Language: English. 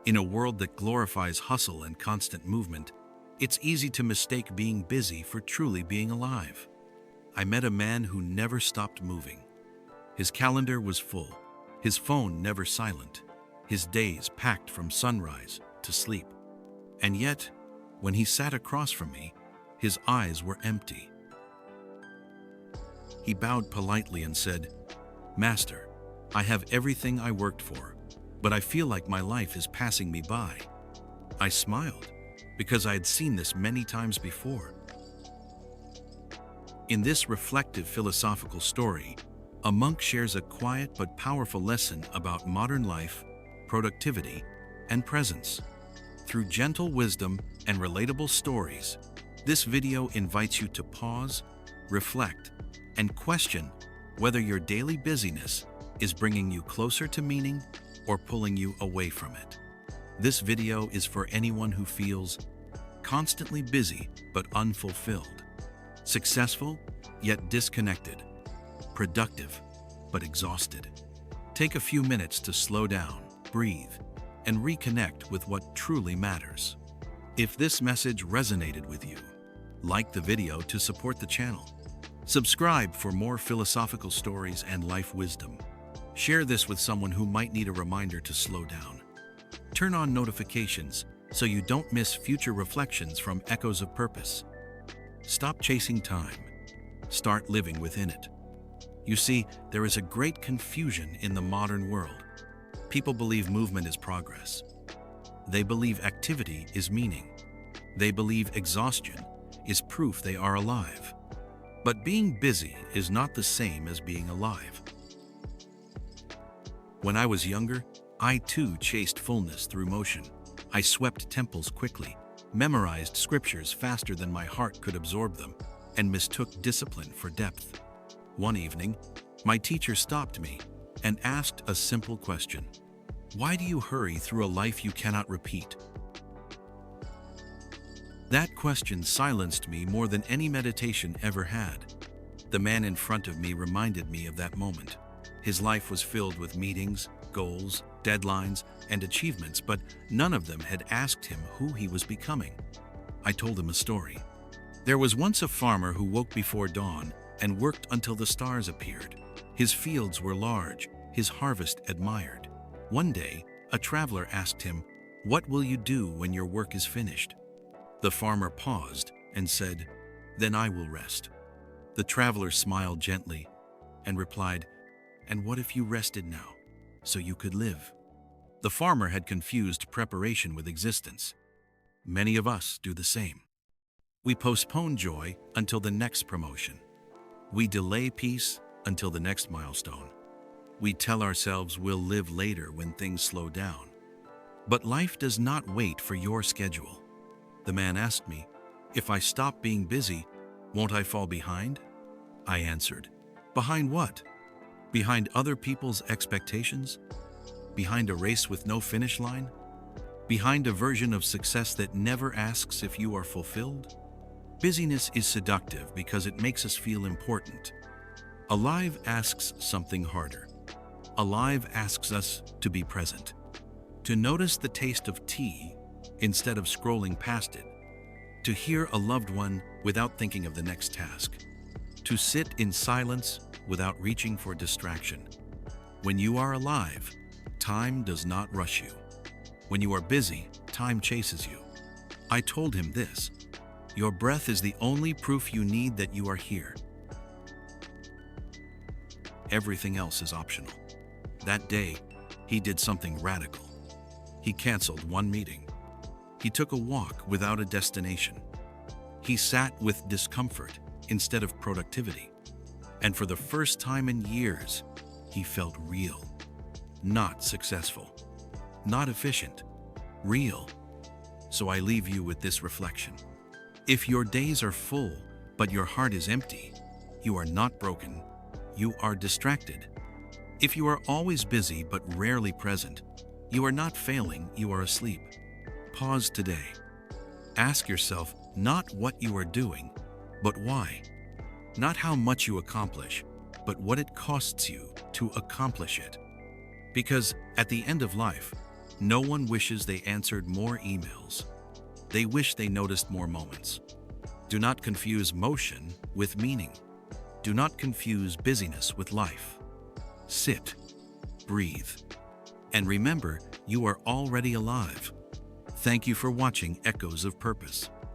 In a world that glorifies hustle and constant movement, it's easy to mistake being busy for truly being alive. I met a man who never stopped moving. His calendar was full, his phone never silent, his days packed from sunrise to sleep. And yet, when he sat across from me, his eyes were empty. He bowed politely and said, "Master, I have everything I worked for, but I feel like my life is passing me by." I smiled, because I had seen this many times before. In this reflective philosophical story, a monk shares a quiet but powerful lesson about modern life, productivity, and presence. Through gentle wisdom and relatable stories, this video invites you to pause, reflect, and question whether your daily busyness is bringing you closer to meaning or pulling you away from it. This video is for anyone who feels constantly busy but unfulfilled, successful yet disconnected, productive but exhausted. Take a few minutes to slow down, breathe, and reconnect with what truly matters. If this message resonated with you, like the video to support the channel. Subscribe for more philosophical stories and life wisdom. Share this with someone who might need a reminder to slow down. Turn on notifications so you don't miss future reflections from Echoes of Purpose. Stop chasing time. Start living within it. You see, there is a great confusion in the modern world. People believe movement is progress. They believe activity is meaning. They believe exhaustion is proof they are alive. But being busy is not the same as being alive. When I was younger, I too chased fullness through motion. I swept temples quickly, memorized scriptures faster than my heart could absorb them, and mistook discipline for depth. One evening, my teacher stopped me and asked a simple question. "Why do you hurry through a life you cannot repeat?" That question silenced me more than any meditation ever had. The man in front of me reminded me of that moment. His life was filled with meetings, goals, deadlines, and achievements, but none of them had asked him who he was becoming. I told him a story. There was once a farmer who woke before dawn and worked until the stars appeared. His fields were large, his harvest admired. One day, a traveler asked him, "What will you do when your work is finished?" The farmer paused and said, "Then I will rest." The traveler smiled gently and replied, "And what if you rested now, so you could live?" The farmer had confused preparation with existence. Many of us do the same. We postpone joy until the next promotion. We delay peace until the next milestone. We tell ourselves we'll live later when things slow down. But life does not wait for your schedule. The man asked me, "If I stop being busy, won't I fall behind?" I answered, "Behind what? Behind other people's expectations? Behind a race with no finish line? Behind a version of success that never asks if you are fulfilled?" Busyness is seductive because it makes us feel important. Alive asks something harder. Alive asks us to be present, to notice the taste of tea instead of scrolling past it, to hear a loved one without thinking of the next task, to sit in silence without reaching for distraction. When you are alive, time does not rush you. When you are busy, time chases you. I told him this: "Your breath is the only proof you need that you are here. Everything else is optional." That day, he did something radical. He canceled one meeting. He took a walk without a destination. He sat with discomfort instead of productivity. And for the first time in years, he felt real. Not successful. Not efficient. Real. So I leave you with this reflection. If your days are full, but your heart is empty, you are not broken. You are distracted. If you are always busy but rarely present, you are not failing, you are asleep. Pause today. Ask yourself not what you are doing, but why. Not how much you accomplish, but what it costs you to accomplish it. Because at the end of life, No one wishes they answered more emails. They wish they noticed more moments. Do not confuse motion with meaning. Do not confuse busyness with life. Sit, breathe, and remember, you are already alive. Thank you for watching Echoes of Purpose.